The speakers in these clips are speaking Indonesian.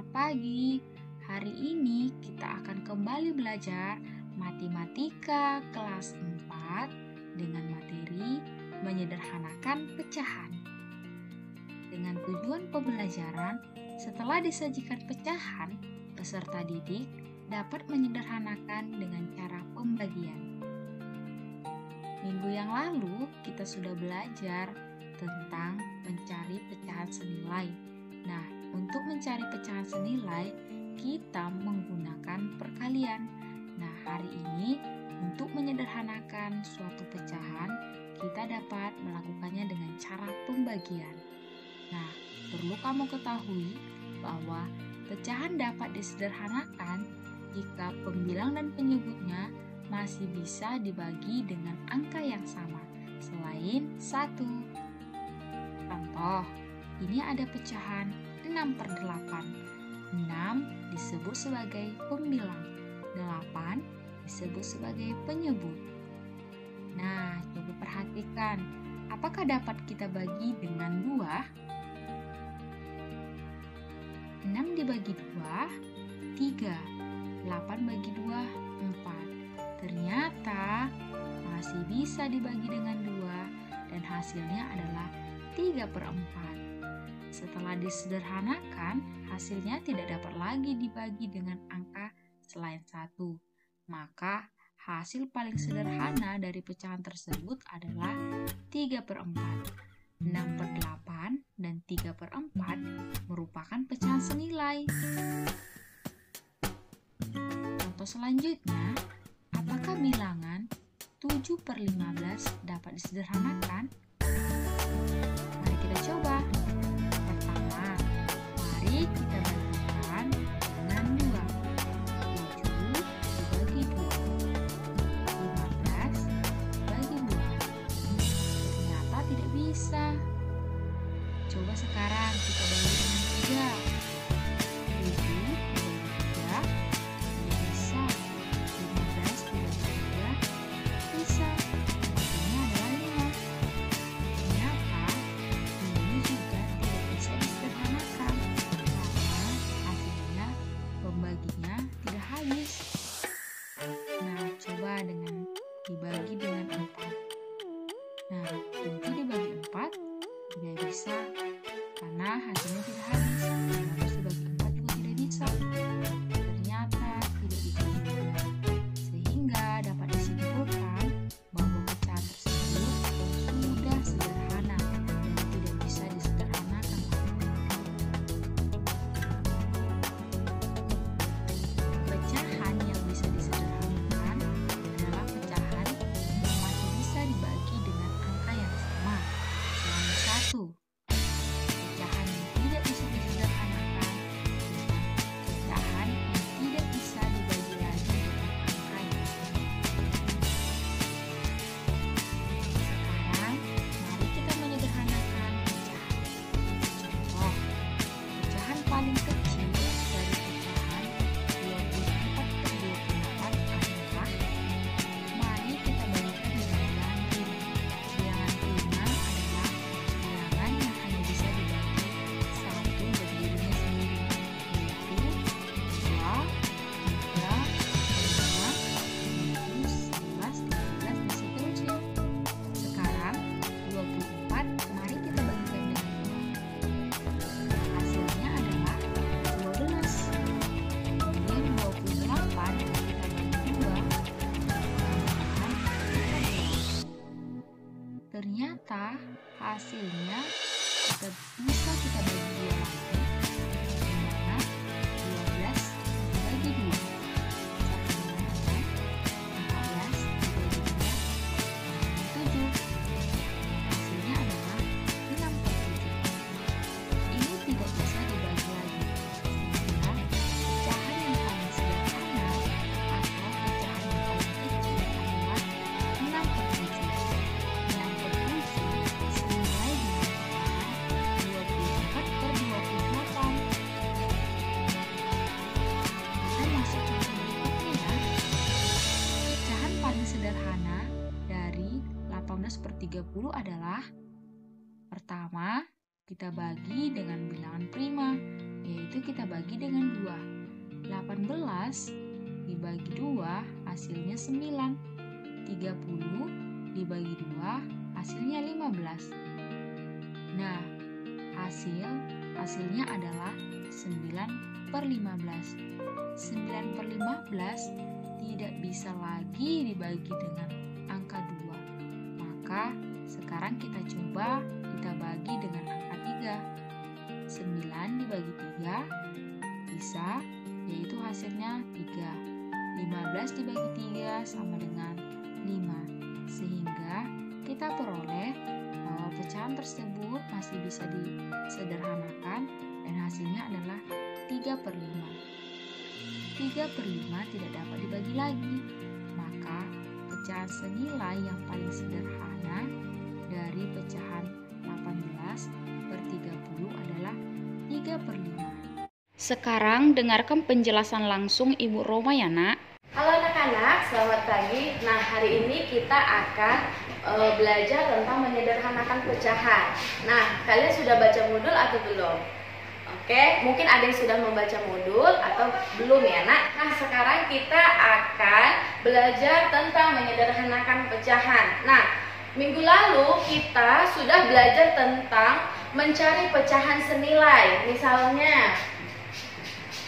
Selamat pagi. Hari ini kita akan kembali belajar matematika kelas 4 dengan materi menyederhanakan pecahan. Dengan tujuan pembelajaran, setelah disajikan pecahan, peserta didik dapat menyederhanakan dengan cara pembagian. Minggu yang lalu kita sudah belajar tentang mencari pecahan senilai. Nah, untuk mencari pecahan senilai, kita menggunakan perkalian. Nah, hari ini untuk menyederhanakan suatu pecahan, kita dapat melakukannya dengan cara pembagian. Nah, perlu kamu ketahui bahwa pecahan dapat disederhanakan jika pembilang dan penyebutnya masih bisa dibagi dengan angka yang sama, selain 1. Contoh, ini ada pecahan 6/8. 6 disebut sebagai pembilang, 8 disebut sebagai penyebut. Nah, coba perhatikan, apakah dapat kita bagi dengan 2? 6 dibagi 2, 3. 8 bagi 2, 4. Ternyata masih bisa dibagi dengan 2 dan hasilnya adalah 3/4. Setelah disederhanakan, hasilnya tidak dapat lagi dibagi dengan angka selain 1. Maka hasil paling sederhana dari pecahan tersebut adalah 3/4. 6/8 dan 3/4 merupakan pecahan senilai. Contoh selanjutnya, apakah bilangan 7/15 dapat disederhanakan? Mari kita coba. Pertama, mari kita bagikan dengan 2. 7 dibagi 2. 15 bagi 2. Ternyata tidak bisa. Coba sekarang kita bagi dengan 3. 7 dibagi 3 tidak bisa. 15 dibagi 3 bisa. Hasilnya adalah 5. Ternyata ini juga tidak bisa disederhanakan karena hasilnya pembaginya tidak habis. Nah, coba dengan dibagi dengan 4. Nah, 7 dibagi 4 tidak bisa karena hasilnya tidak habis. 15 dibagi 4 juga tidak bisa. Ternyata tidak bisa juga. Sehingga dapat disimpulkan bahwa pecahan tersebut sudah sederhana dan tidak bisa disederhanakan. Pecahan yang bisa disederhanakan adalah pecahan yang masih bisa dibagi dengan angka yang sama, selain 1. Pecahan yang tidak bisa disederhanakan adalah pecahan yang tidak bisa dibagi lagi dengan angka yang sama. Sekarang, mari kita menyederhanakan pecahan. Contoh, pecahan paling kecil dari pecahan 24/28 adalah, mari kita bagikan dengan bilangan 5. Bilangan 5 adalah bilangan yang hanya bisa dibagi 1 bagi dirinya sendiri, yaitu 2, 3, 5, 7, 11, 13, dan seterusnya. Sekarang, 24 mari kita bagikan dengan 2. Hasilnya adalah 12. Kemudian 28 kita bagi 2, tambahkan 14. Ternyata hasilnya bisa kita bagi 2 lagi, di mana 12 dibagi 2 sama dengan 14 dibagi 2 sama dengan 7. Hasilnya adalah 6/7. Ini tidak bisa dibagi lagi, sehingga pecahan yang paling sederhana atau pecahan yang paling kecil adalah 6/7. 6/7 senilai dengan pecahan 24/28. Kita masuk ke berikutnya ya. Pecahan paling sederhana dari 18/30 adalah, pertama, kita bagi dengan bilangan prima, yaitu kita bagi dengan 2. 18 dibagi 2 hasilnya 9. 30 dibagi 2 hasilnya 15. Nah, hasilnya adalah 9/15. 9/15 tidak bisa lagi dibagi dengan angka 2. Maka sekarang kita coba kita bagi dengan angka 3. 9 dibagi 3 bisa, yaitu hasilnya 3. 15 dibagi 3 sama dengan 5. Sehingga kita peroleh bahwa pecahan tersebut masih bisa disederhanakan dan hasilnya adalah 3/5. 3/5 tidak dapat dibagi lagi, maka pecahan senilai yang paling sederhana dari pecahan 18/30 adalah 3/5. Sekarang dengarkan penjelasan langsung Ibu Roma ya nak. Halo anak-anak, selamat pagi. Nah, hari ini kita akan belajar tentang menyederhanakan pecahan. Nah, kalian sudah baca modul atau belum? Oke, mungkin ada yang sudah membaca modul atau belum ya nak. Nah, sekarang kita akan belajar tentang menyederhanakan pecahan. Nah, minggu lalu kita sudah belajar tentang mencari pecahan senilai. Misalnya,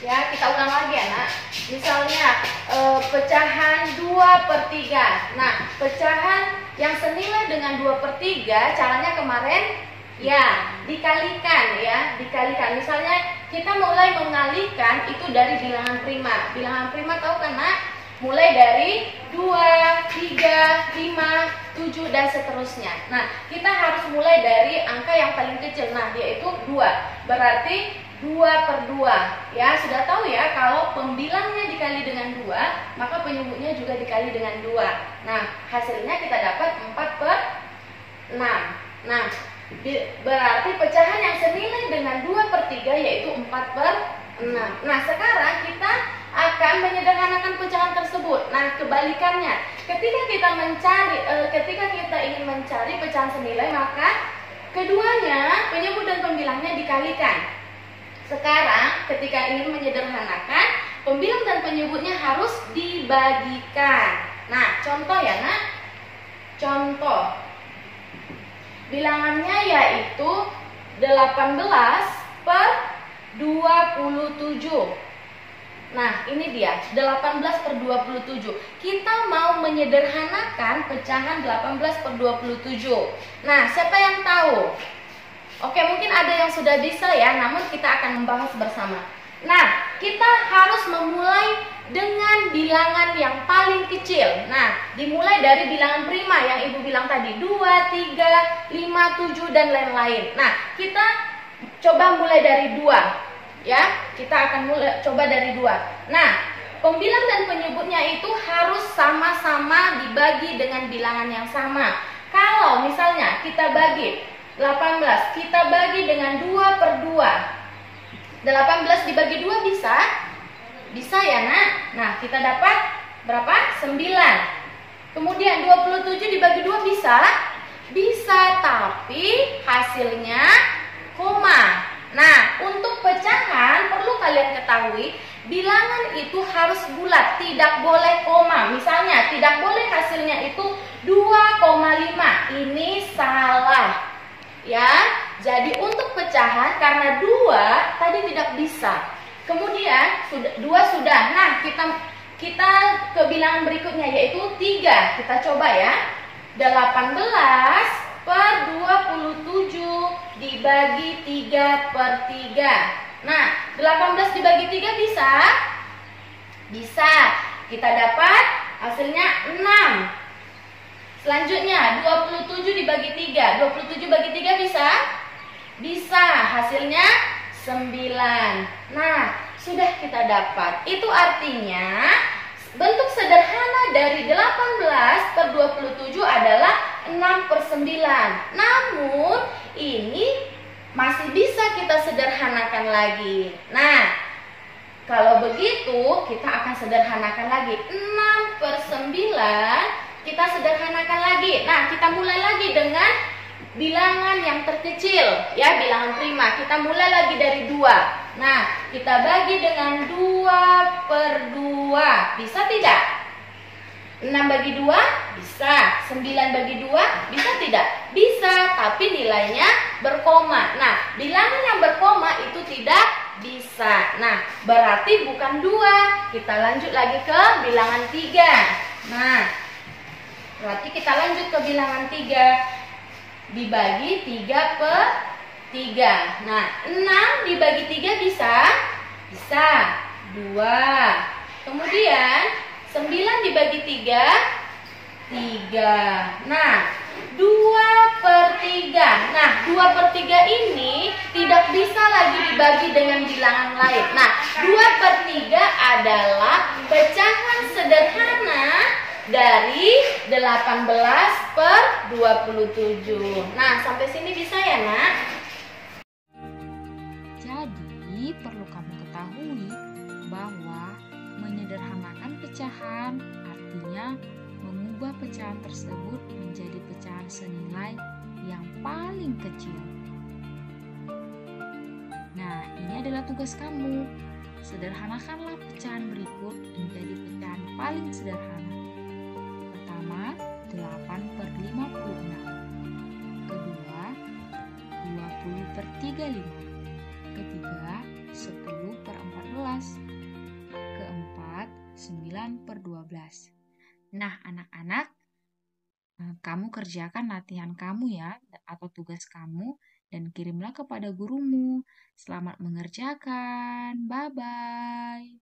ya kita ulang lagi ya nak. Misalnya pecahan 2/3. Nah, pecahan yang senilai dengan 2/3 caranya kemarin ya dikalikan ya, dikalikan. Misalnya kita mulai mengalihkan itu dari bilangan prima. Bilangan prima tahu kan nak? Mulai dari 2, 3, 5, 7 dan seterusnya. Nah, kita harus mulai dari angka yang paling kecil. Nah, yaitu 2. Berarti 2/2. Ya, sudah tahu ya kalau pembilangnya dikali dengan 2, maka penyebutnya juga dikali dengan 2. Nah, hasilnya kita dapat 4/6. Nah, berarti pecahan yang senilai dengan 2/3 yaitu 4/6. Nah, sekarang kita akan menyederhanakan pecahan tersebut. Nah, kebalikannya, ketika kita ingin mencari pecahan senilai, maka keduanya penyebut dan pembilangnya dikalikan. Sekarang ketika ingin menyederhanakan, pembilang dan penyebutnya harus dibagikan. Nah, contoh ya nak. Contoh bilangannya yaitu 18/27. Nah, ini dia 18/27. Kita mau menyederhanakan pecahan 18/27. Nah, siapa yang tahu? Oke, mungkin ada yang sudah bisa ya, namun kita akan membahas bersama. Nah, kita harus memulai dengan bilangan yang paling kecil. Nah, dimulai dari bilangan prima yang Ibu bilang tadi, 2, 3, 5, 7, dan lain-lain. Nah, kita coba mulai dari 2. Ya, kita akan coba dari 2. Nah, pembilang dan penyebutnya itu harus sama-sama dibagi dengan bilangan yang sama. Kalau misalnya kita bagi 18, kita bagi dengan 2/2. 18 dibagi 2 bisa? Bisa ya nak? Nah, kita dapat berapa? 9. Kemudian 27 dibagi 2 bisa? Bisa, tapi hasilnya koma. Nah, untuk pecahan perlu kalian ketahui, bilangan itu harus bulat, tidak boleh koma. Misalnya, tidak boleh hasilnya itu 2,5. Ini salah. Ya, jadi untuk pecahan karena 2 tadi tidak bisa. Kemudian 2 sudah. Nah, kita ke bilangan berikutnya yaitu 3. Kita coba ya. 18/27 dibagi 3/3. Nah, 18 dibagi 3 bisa? Bisa. Kita dapat hasilnya 6. Selanjutnya 27 dibagi 3. 27 bagi 3 bisa? Bisa. Hasilnya 9. Nah, sudah kita dapat. Itu artinya bentuk sederhana dari 18/27 adalah 6/9. Namun ini masih bisa kita sederhanakan lagi. Nah, kalau begitu kita akan sederhanakan lagi. 6/9 kita sederhanakan lagi. Nah, kita mulai lagi dengan bilangan yang terkecil, ya, bilangan prima. Kita mulai lagi dari 2. Nah, kita bagi dengan 2/2. Bisa tidak? 6 bagi 2? Bisa. 9 bagi 2? Bisa tidak? Bisa, tapi nilainya berkoma. Nah, bilangan yang berkoma itu tidak bisa. Nah, berarti bukan 2. Kita lanjut lagi ke bilangan 3. Nah, berarti kita lanjut ke bilangan 3. Dibagi 3/3. Nah, 6 dibagi 3 bisa? Bisa. 2. Kemudian 9 dibagi 3? 3. Nah, 2/3. Nah, 2/3 ini tidak bisa lagi dibagi dengan bilangan lain. Nah, 2/3 adalah pecahan sederhana dari 18/27. Nah, sampai sini bisa ya, Nak? Jadi, perlu kamu ketahui bahwa menyederhanakan pecahan artinya mengubah pecahan tersebut menjadi pecahan senilai yang paling kecil. Nah, ini adalah tugas kamu. Sederhanakanlah pecahan berikut menjadi pecahan paling sederhana. Pertama, 8/56. Kedua, 20/35. Ketiga, 10/14. Keempat, 9/12. Nah, anak-anak, kamu kerjakan latihan kamu ya, atau tugas kamu, dan kirimlah kepada gurumu. Selamat mengerjakan. Bye-bye.